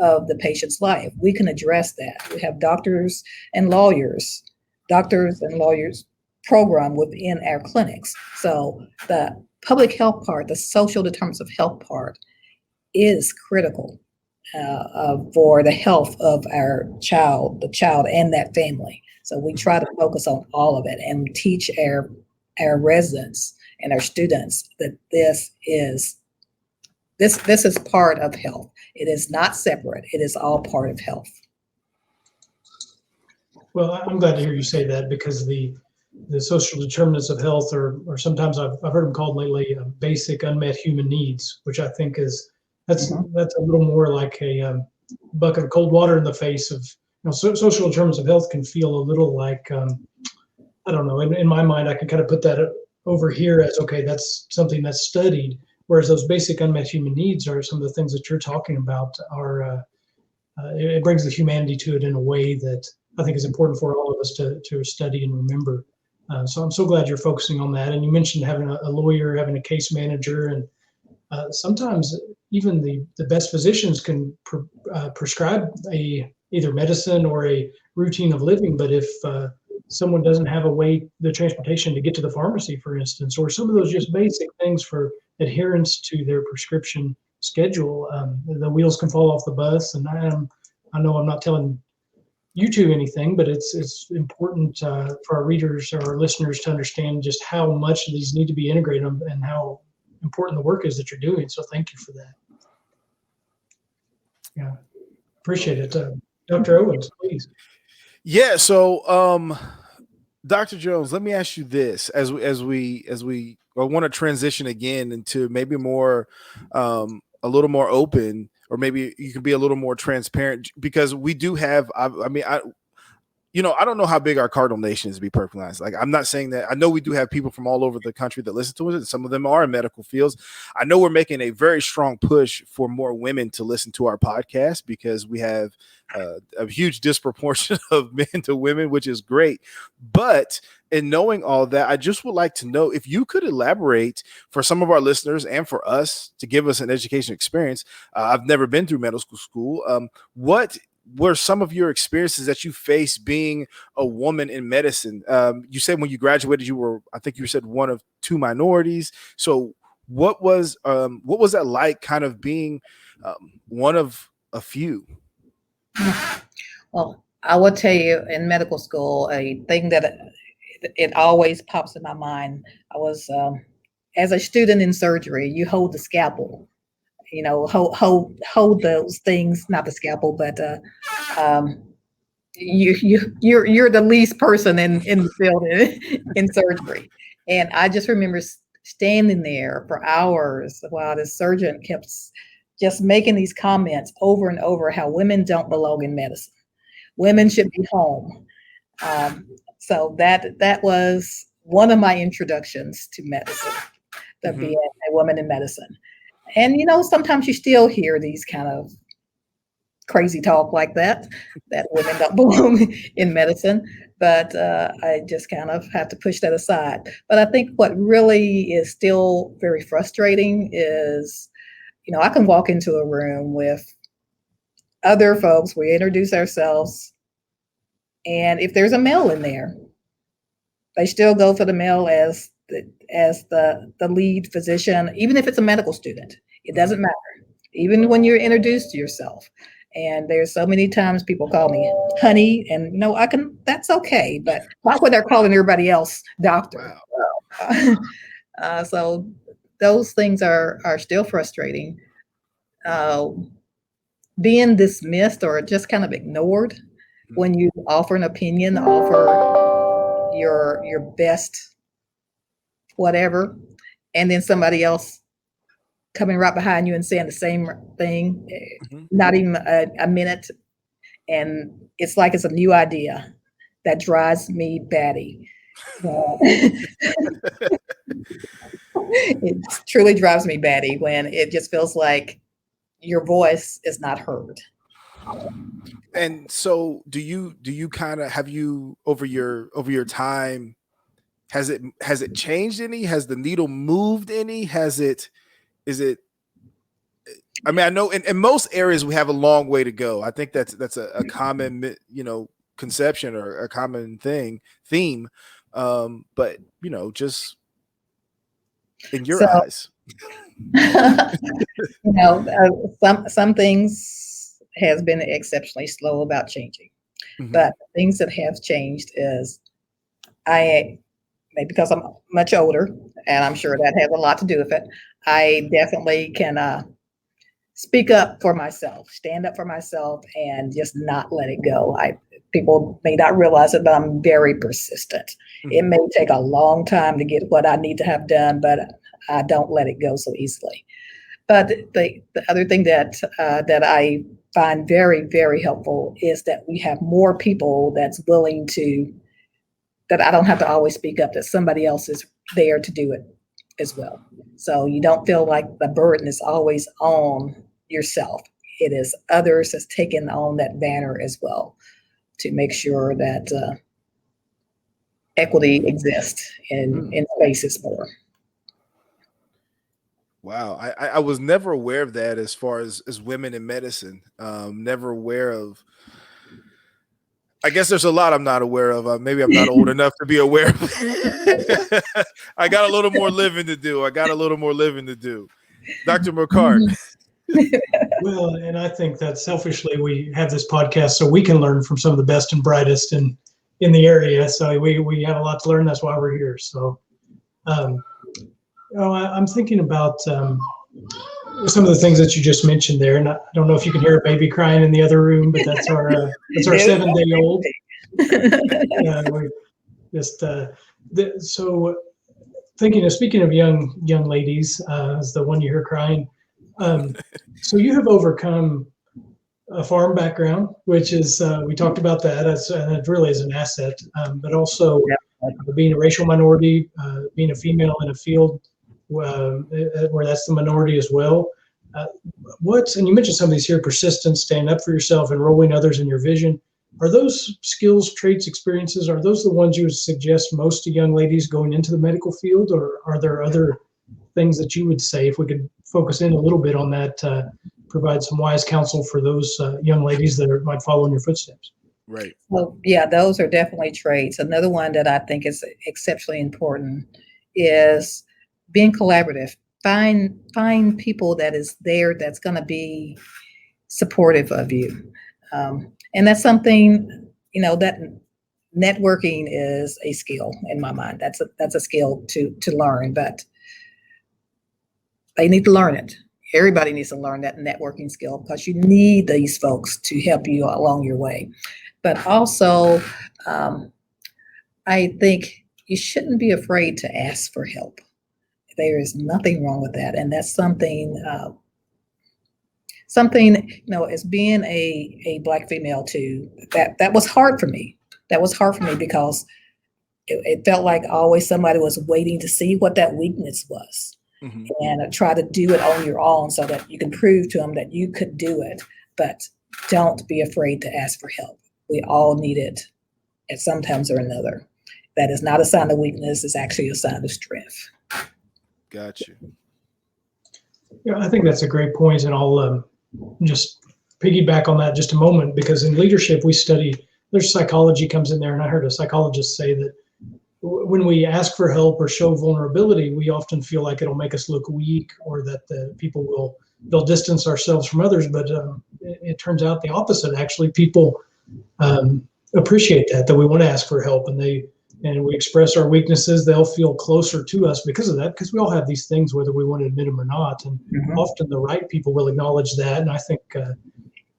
of the patient's life, we can address that. We have doctors and lawyers program within our clinics. So the public health part, the social determinants of health part, is critical for the health of the child and that family. So we try to focus on all of it and teach our residents and our students that this is part of health. It is not separate. It is all part of health. Well, I'm glad to hear you say that, because the social determinants of health or sometimes I've heard them called lately basic unmet human needs, which I think that's a little more like a bucket of cold water in the face of, social determinants of health can feel a little like, I don't know, in my mind, I can kind of put that over here as, okay, that's something that's studied, whereas those basic unmet human needs are some of the things that you're talking about are, it brings the humanity to it in a way that I think is important for all of us to study and remember. So I'm so glad you're focusing on that. And you mentioned having a lawyer, having a case manager, and sometimes even the best physicians can prescribe either medicine or a routine of living. But if someone doesn't have the transportation to get to the pharmacy, for instance, or some of those just basic things for adherence to their prescription schedule, the wheels can fall off the bus. And I know I'm not telling you two anything, but it's important for our readers or our listeners to understand just how much these need to be integrated and how important the work is that you're doing. So thank you for that. Yeah, appreciate it. Dr. Owens, please. Yeah. So, Dr. Jones, let me ask you this: as we want to transition again into maybe more, a little more open, or maybe you can be a little more transparent, because we do have. I don't know how big our Cardinal Nation is, to be perfectly honest. Like, I'm not saying that. I know we do have people from all over the country that listen to us, and some of them are in medical fields. I know we're making a very strong push for more women to listen to our podcast, because we have a huge disproportion of men to women, which is great. But in knowing all that, I just would like to know if you could elaborate for some of our listeners and for us to give us an education experience. I've never been through medical school. What were some of your experiences that you faced being a woman in medicine? You said when you graduated, I think you said one of two minorities. So what was that like, kind of being one of a few? Well, I will tell you, in medical school, a thing that it always pops in my mind. I was, as a student in surgery, you hold the scalpel, hold those things, not the scalpel, but you're the least person in the field in surgery. And I just remember standing there for hours while the surgeon kept just making these comments over and over, how women don't belong in medicine. Women should be home. So that was one of my introductions to medicine, to being a woman in medicine. And, sometimes you still hear these kind of crazy talk like that women don't belong in medicine. But I just kind of have to push that aside. But I think what really is still very frustrating is, I can walk into a room with other folks, we introduce ourselves, and if there's a male in there, they still go for the male as the lead physician, even if it's a medical student. It doesn't matter, even when you're introduced to yourself. And there's so many times people call me honey, and that's okay, but not when they're calling everybody else doctor. Wow. So those things are still frustrating. Being dismissed or just kind of ignored when you offer an opinion, offer your best whatever, and then somebody else coming right behind you and saying the same thing, not even a minute, and it's like it's a new idea. That drives me batty. It truly drives me batty when it just feels like your voice is not heard. And so do you kind of, have you over your time, has it changed any? Has the needle moved any? I mean, I know in most areas we have a long way to go. I think that's a common, conception or a common theme. But just in your eyes. Some things has been exceptionally slow about changing, but things that have changed is maybe because I'm much older, and I'm sure that has a lot to do with it. I definitely can speak up for myself, stand up for myself, and just not let it go. People may not realize it, but I'm very persistent. It may take a long time to get what I need to have done, but I don't let it go so easily. But the other thing that I find very, very helpful is that we have more people that's willing to, that I don't have to always speak up, that somebody else is there to do it as well. So you don't feel like the burden is always on yourself. It is others that's taken on that banner as well to make sure that equity exists in spaces more. Wow. I was never aware of that as far as women in medicine. Never aware of. I guess there's a lot I'm not aware of. Maybe I'm not old enough to be aware of it. I got a little more living to do. Dr. McCart. Well, and I think that selfishly we have this podcast so we can learn from some of the best and brightest in the area. So we have a lot to learn. That's why we're here. So, I'm thinking about some of the things that you just mentioned there, and I don't know if you can hear a baby crying in the other room, but that's our 7-day-old. We just so speaking of young ladies, as the one you hear crying. So you have overcome a farm background, which is we talked about that, and it really is an asset. But also being a racial minority, being a female in a field where that's the minority as well. And you mentioned some of these here: persistence, stand up for yourself, enrolling others in your vision. Are those skills, traits, experiences? Are those the ones you would suggest most to young ladies going into the medical field, or are there other things that you would say, if we could focus in a little bit on that, provide some wise counsel for those young ladies that might follow in your footsteps? Right. Well, yeah, those are definitely traits. Another one that I think is exceptionally important is being collaborative. Find people that is there that's going to be supportive of you. And that's something, that networking is a skill in my mind. That's a skill to learn, but they need to learn it. Everybody needs to learn that networking skill because you need these folks to help you along your way. But also, I think you shouldn't be afraid to ask for help. There is nothing wrong with that. And that's something, as being a Black female too, that was hard for me. That was hard for me because it felt like always somebody was waiting to see what that weakness was. Mm-hmm. And try to do it on your own so that you can prove to them that you could do it. But don't be afraid to ask for help. We all need it at some times or another. That is not a sign of weakness. It's actually a sign of strength. Got you. Yeah, I think that's a great point, and I'll just piggyback on that just a moment, because in leadership we study, there's psychology comes in there, and I heard a psychologist say that when we ask for help or show vulnerability, we often feel like it'll make us look weak, or that the people they'll distance ourselves from others. But it turns out the opposite. Actually, people appreciate that we want to ask for help, and we express our weaknesses. They'll feel closer to us because of that, because we all have these things, whether we want to admit them or not. And often the right people will acknowledge that. And I think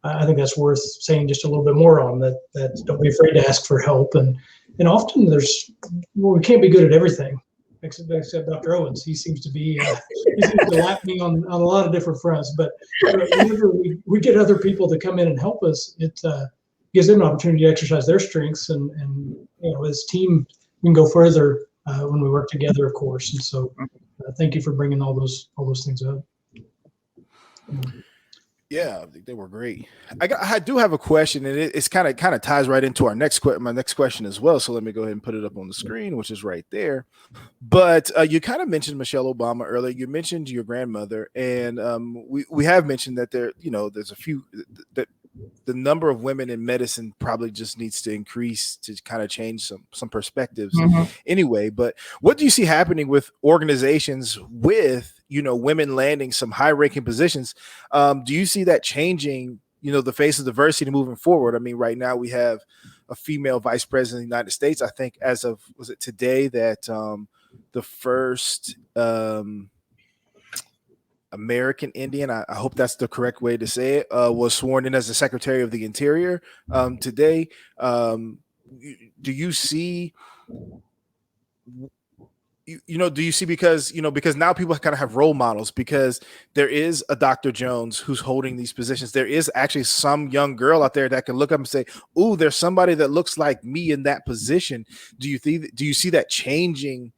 that's worth saying just a little bit more on that. Don't be afraid to ask for help. And often we can't be good at everything, except Dr. Owens. He seems to be lap me on a lot of different fronts. But whenever we get other people to come in and help us, it gives them an opportunity to exercise their strengths, and as team we can go further when we work together, of course. And so, thank you for bringing all those things up. Yeah, I think they were great. I do have a question, and it's kind of ties right into my next question as well. So let me go ahead and put it up on the screen, which is right there. But you kind of mentioned Michelle Obama earlier. You mentioned your grandmother, and we have mentioned that there's a few that the number of women in medicine probably just needs to increase to kind of change some perspectives anyway. But what do you see happening with organizations with women landing some high-ranking positions? Do you see that changing, the face of diversity moving forward? I mean, right now we have a female vice president of the United States. I think as of, was it today that the first American Indian, I hope that's the correct way to say it, was sworn in as the Secretary of the Interior today. Do you see, do you see, because now people kind of have role models, because there is a Dr. Jones who's holding these positions. There is actually some young girl out there that can look up and say, "Ooh, there's somebody that looks like me in that position." Do you see that changing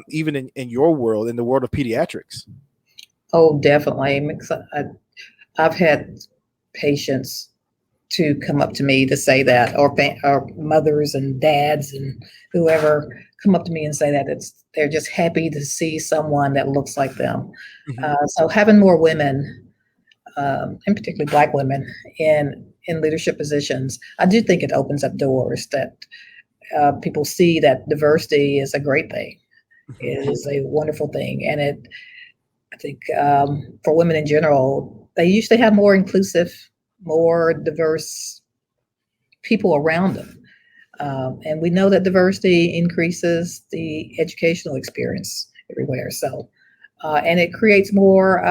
even in your world, in the world of pediatrics? Oh, definitely. I've had patients to come up to me to say that, or mothers and dads and whoever come up to me and say that they're just happy to see someone that looks like them. So having more women, and particularly Black women, in leadership positions, I do think it opens up doors that people see that diversity is a great thing. It is a wonderful thing, and I think for women in general, they usually have more inclusive, more diverse people around them. And we know that diversity increases the educational experience everywhere. So, and it creates more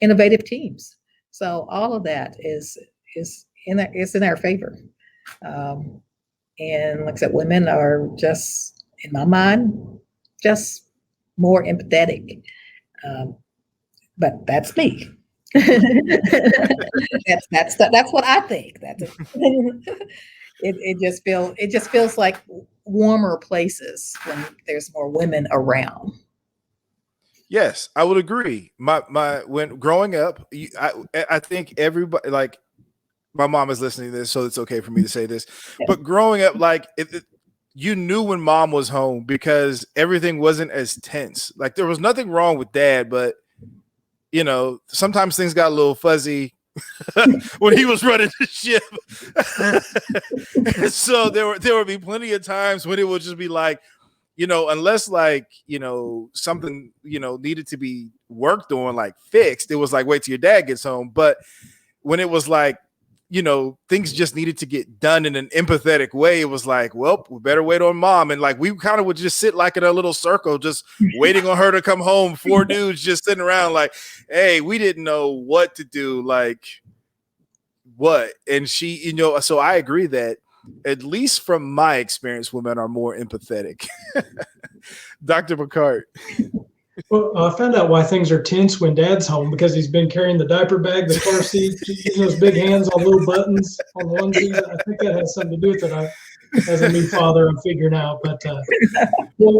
innovative teams. So all of that is in our favor. And like I said, women are just, in my mind, just more empathetic. But that's me. That's what I think. It just feels like warmer places when there's more women around. Yes, I would agree. When growing up, I think everybody, like, my mom is listening to this, so it's okay for me to say this. But growing up, like, you knew when mom was home because everything wasn't as tense. Like, there was nothing wrong with dad, but you know, sometimes things got a little fuzzy when he was running the ship. So there would be plenty of times when it would just be like, you know, unless like, you know, something, you know, needed to be worked on, like fixed, it was like, wait till your dad gets home. But when it was like, you know, things just needed to get done in an empathetic way, it was like, well, we better wait on mom. And like, we kind of would just sit like in a little circle, just waiting on her to come home. 4 dudes just sitting around like, hey, we didn't know what to do. Like what? And she, you know, so I agree that at least from my experience, women are more empathetic. Dr. McCart. Well, I found out why things are tense when dad's home, because he's been carrying the diaper bag, the car seat, using those big hands on little buttons on onesie. I think that has something to do with it. As a new father, I'm figuring out. But well,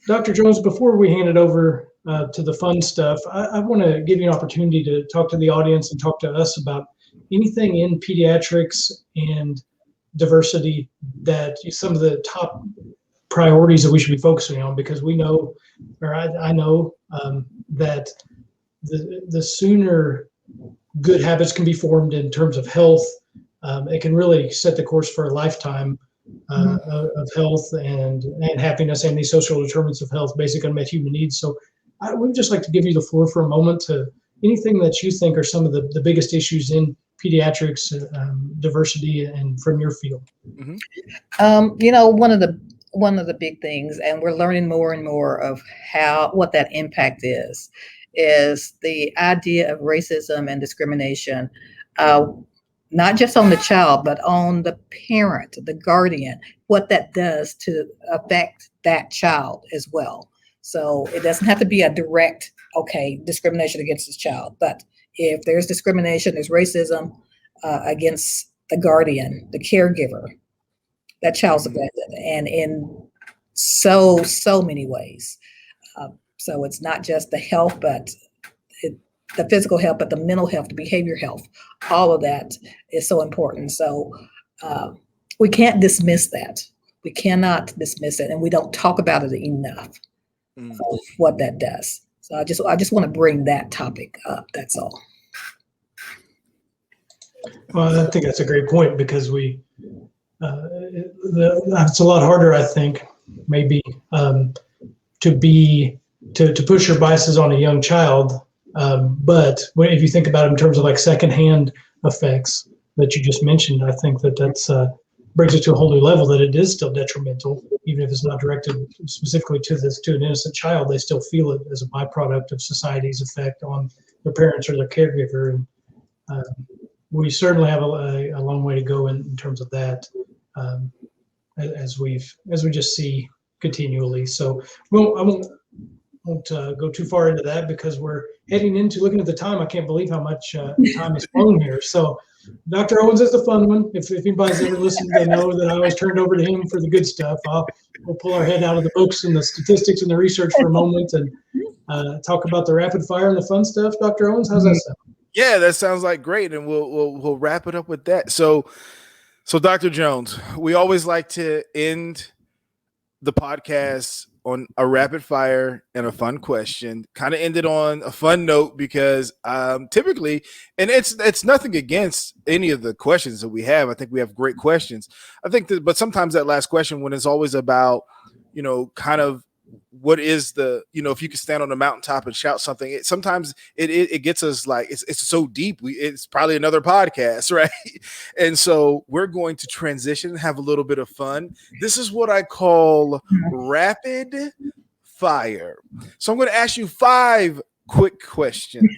Dr. Jones, before we hand it over to the fun stuff, I want to give you an opportunity to talk to the audience and talk to us about anything in pediatrics and diversity that some of the top priorities that we should be focusing on, because we know, or I know that the sooner good habits can be formed in terms of health, it can really set the course for a lifetime of health and happiness and these social determinants of health, basic unmet human needs. So I would just like to give you the floor for a moment to anything that you think are some of the biggest issues in pediatrics, diversity, and from your field. You know, one of the big things, and we're learning more and more of what that impact is the idea of racism and discrimination, not just on the child, but on the parent, the guardian, what that does to affect that child as well. So it doesn't have to be a direct, discrimination against this child, but if there's discrimination, there's racism against the guardian, the caregiver, that child's affected, and in so many ways. So it's not just the health, but the physical health, but the mental health, the behavior health, all of that is so important. So we can't dismiss that. We cannot dismiss it, and we don't talk about it enough of what that does. So I just want to bring that topic up. That's all. Well, I think that's a great point, because it's a lot harder, I think, maybe to push your biases on a young child. But if you think about it in terms of like secondhand effects that you just mentioned, I think that's brings it to a whole new level, that it is still detrimental, even if it's not directed specifically to an innocent child. They still feel it as a byproduct of society's effect on their parents or their caregiver. And we certainly have a long way to go in terms of that, as we just see continually. So I won't go too far into that, because we're heading into looking at the time. I can't believe how much time has flown here. So Dr. Owens is the fun one. If anybody's ever listened, they know that I always turned over to him for the good stuff. We'll pull our head out of the books and the statistics and the research for a moment and talk about the rapid fire and the fun stuff. Dr. Owens, how's that sound? Yeah, that sounds like great, and we'll wrap it up with that. So Dr. Jones, we always like to end the podcast on a rapid fire and a fun question. Kind of ended on a fun note because typically, and it's nothing against any of the questions that we have. I think we have great questions. I think that, but sometimes that last question, when it's always about, kind of what is the, if you could stand on a mountaintop and shout something, sometimes it gets us like, it's so deep. It's probably another podcast, right? And so we're going to transition and have a little bit of fun. This is what I call rapid fire. So I'm going to ask you 5 quick questions.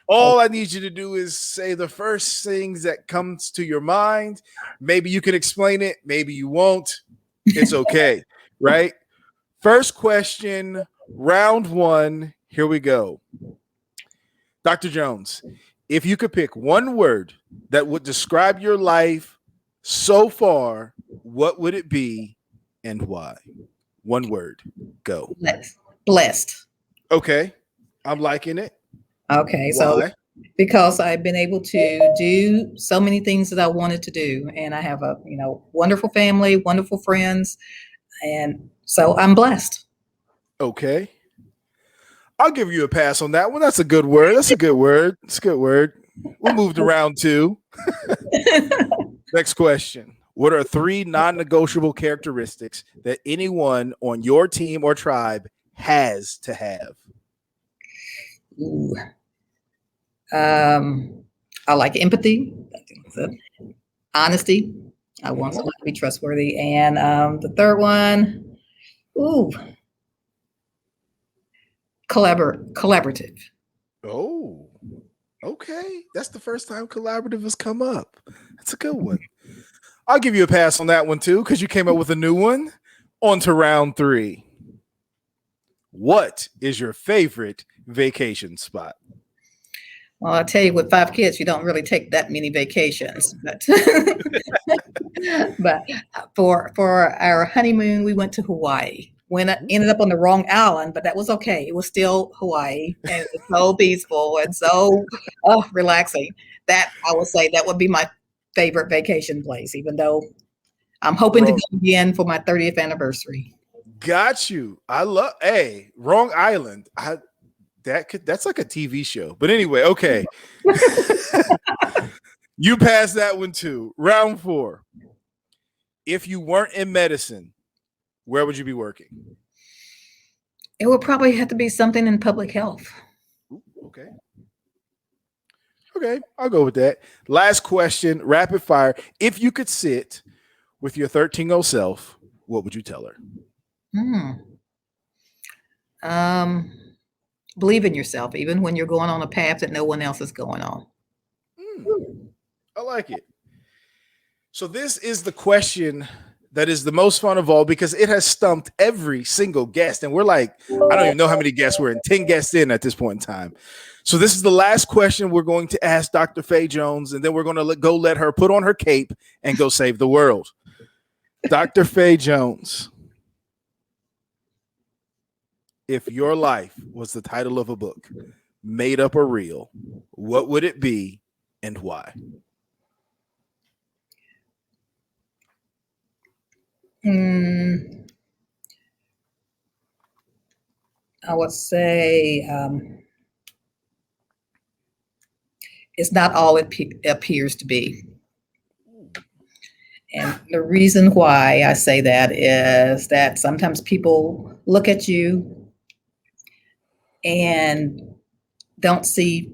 All I need you to do is say the first things that comes to your mind. Maybe you can explain it. Maybe you won't. It's okay. Right? First question, round 1. Here we go. Dr. Jones, if you could pick one word that would describe your life so far, what would it be and why? One word. Go. Blessed. Okay. I'm liking it. Okay. Why? So because I've been able to do so many things that I wanted to do, and I have a, wonderful family, wonderful friends, and so I'm blessed. Okay. I'll give you a pass on that one. That's a good word. That's a good word. It's a good word. We'll move to round 2. Next question. What are 3 non-negotiable characteristics that anyone on your team or tribe has to have? Ooh. I like empathy, honesty. I want someone to be trustworthy. And the third one, collaborative. Oh, okay. That's the first time collaborative has come up. That's a good one. I'll give you a pass on that one too, because you came up with a new one. On to round 3. What is your favorite vacation spot? Well, I'll tell you, with 5 kids, you don't really take that many vacations. But for our honeymoon, we went to Hawaii. Ended up on the wrong island, but that was okay. It was still Hawaii, and it was so peaceful and so relaxing. That I would say that would be my favorite vacation place, even though I'm hoping to go again for my 30th anniversary. Got you. Wrong island. That's like a TV show. But anyway, okay. You passed that one too. Round 4. If you weren't in medicine, where would you be working? It would probably have to be something in public health. Ooh, okay. Okay, I'll go with that. Last question, rapid fire. If you could sit with your 13-year-old self, what would you tell her? Believe in yourself, even when you're going on a path that no one else is going on. I like it. So this is the question that is the most fun of all, because it has stumped every single guest. And we're like, I don't even know how many guests we're in, 10 guests in at this point in time. So this is the last question we're going to ask Dr. Faye Jones, and then we're going to let her put on her cape and go save the world. Dr. Faye Jones, if your life was the title of a book, made up or real, what would it be and why? I would say it's not all it appears to be. And the reason why I say that is that sometimes people look at you and don't see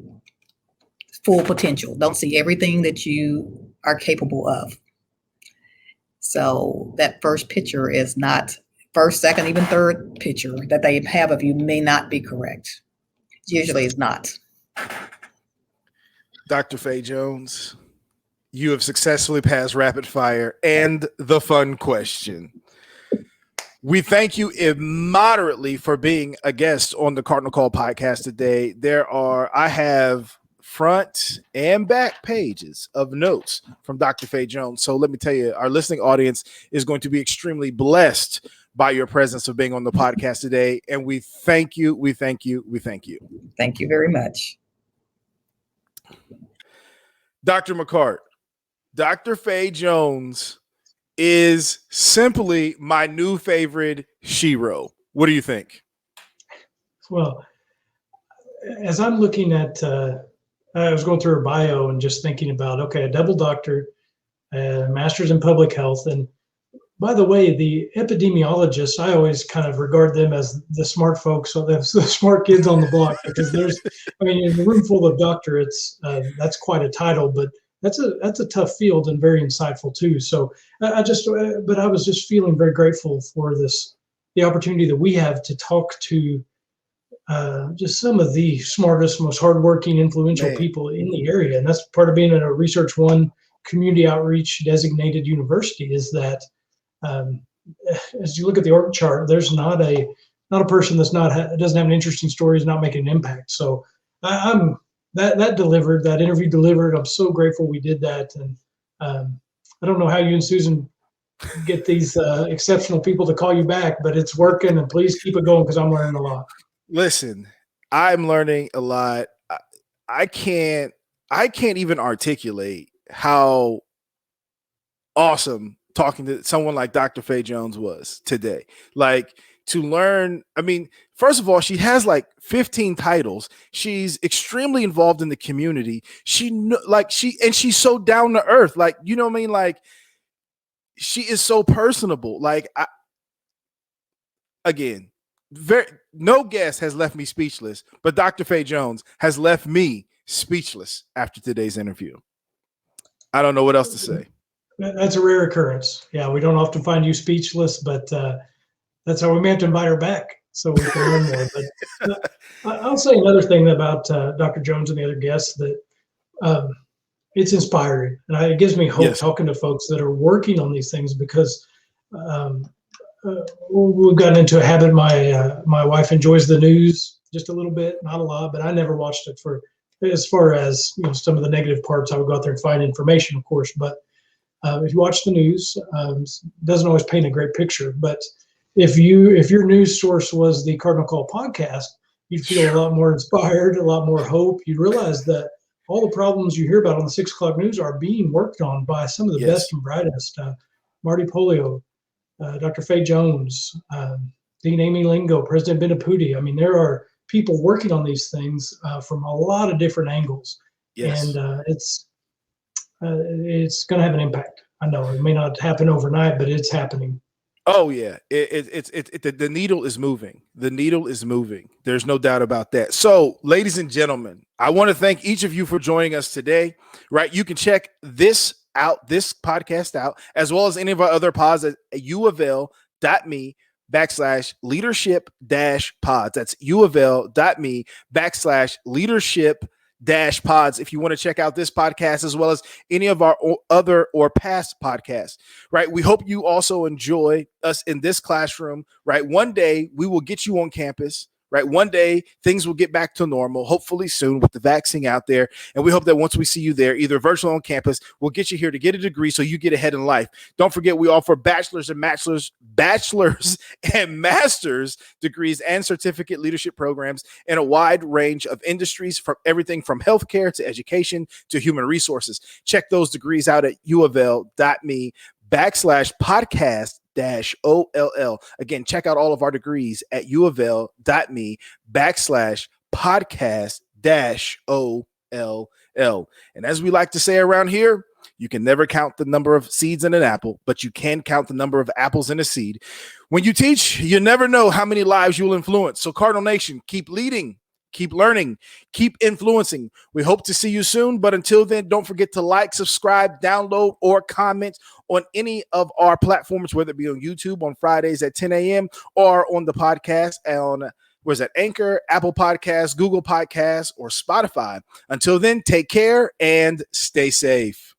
full potential, don't see everything that you are capable of. So that first picture is not first, second, even third picture that they have of you may not be correct. Usually it's not. Dr. Faye Jones, you have successfully passed rapid fire and the fun question. We thank you immoderately for being a guest on the CardinOLL podcast today. I have front and back pages of notes from Dr. Faye Jones. So let me tell you, our listening audience is going to be extremely blessed by your presence of being on the podcast today. And we thank you. We thank you. We thank you. Thank you very much. Dr. McCart, Dr. Faye Jones is simply my new favorite shero. What do you think? Well, as I'm looking at, I was going through her bio and just thinking about, okay, a double doctor, a master's in public health. And by the way, the epidemiologists, I always kind of regard them as the smart folks, so the smart kids on the block, because there's, I mean, in a room full of doctorates, that's quite a title, but that's a tough field and very insightful too. So I was just feeling very grateful for the opportunity that we have to talk to just some of the smartest, most hardworking, influential people in the area. And that's part of being in a Research One community outreach designated university, is that as you look at the org chart, there's not a person that's doesn't have an interesting story, is not making an impact. So that delivered, that interview delivered. I'm so grateful we did that. And I don't know how you and Susan get these exceptional people to call you back, but it's working, and please keep it going because I'm learning a lot. Listen, I'm learning a lot. I can't even articulate how awesome talking to someone like Dr. Faye Jones was today. Like, to learn, I mean, first of all, she has like 15 titles. She's extremely involved in the community. She's so down to earth. Like, you know what I mean? Like, she is so personable. Like, no guest has left me speechless, but Dr. Faye Jones has left me speechless after today's interview. I don't know what else to say. That's a rare occurrence. Yeah, we don't often find you speechless, but that's how we meant to invite her back, so we can learn more. But I'll say another thing about Dr. Jones and the other guests, that it's inspiring, and it gives me hope talking to folks that are working on these things, because we've gotten into a habit. My wife enjoys the news just a little bit, not a lot, but I never watched it for, as far as, you know, some of the negative parts. I would go out there and find information, of course, but if you watch the news, it doesn't always paint a great picture. But if your news source was the Cardinal Call podcast, you'd feel a lot more inspired, a lot more hope. You'd realize that all the problems you hear about on the 6 o'clock news are being worked on by some of the best and brightest. Marty Polio, Dr. Faye Jones, Dean Amy Lingo, President Benaputi. I mean, there are people working on these things from a lot of different angles. Yes. And it's going to have an impact. I know it may not happen overnight, but it's happening. Oh yeah, the needle is moving. The needle is moving. There's no doubt about that. So, ladies and gentlemen, I want to thank each of you for joining us today. Right, you can check this podcast out, as well as any of our other pods at uofl.me/leadership-pods. That's uofl.me/leadership-pods if you want to check out this podcast, as well as any of our other or past podcasts. Right, we hope you also enjoy us in this classroom. Right, one day we will get you on campus. Right, one day things will get back to normal, hopefully soon, with the vaccine out there. And we hope that once we see you there, either virtual or on campus, we'll get you here to get a degree so you get ahead in life. Don't forget, we offer bachelor's and master's degrees and certificate leadership programs in a wide range of industries, from everything from healthcare to education to human resources. Check those degrees out at uofl.me/podcast-OLL. Again, check out all of our degrees at uofl.me/podcast-OLL. And as we like to say around here, you can never count the number of seeds in an apple, but you can count the number of apples in a seed. When you teach, you never know how many lives you will influence. So, Cardinal Nation, keep leading, keep learning, keep influencing. We hope to see you soon. But until then, don't forget to like, subscribe, download, or comment on any of our platforms, whether it be on YouTube on Fridays at 10 a.m. or on the podcast on, where's that, Anchor, Apple Podcasts, Google Podcasts, or Spotify. Until then, take care and stay safe.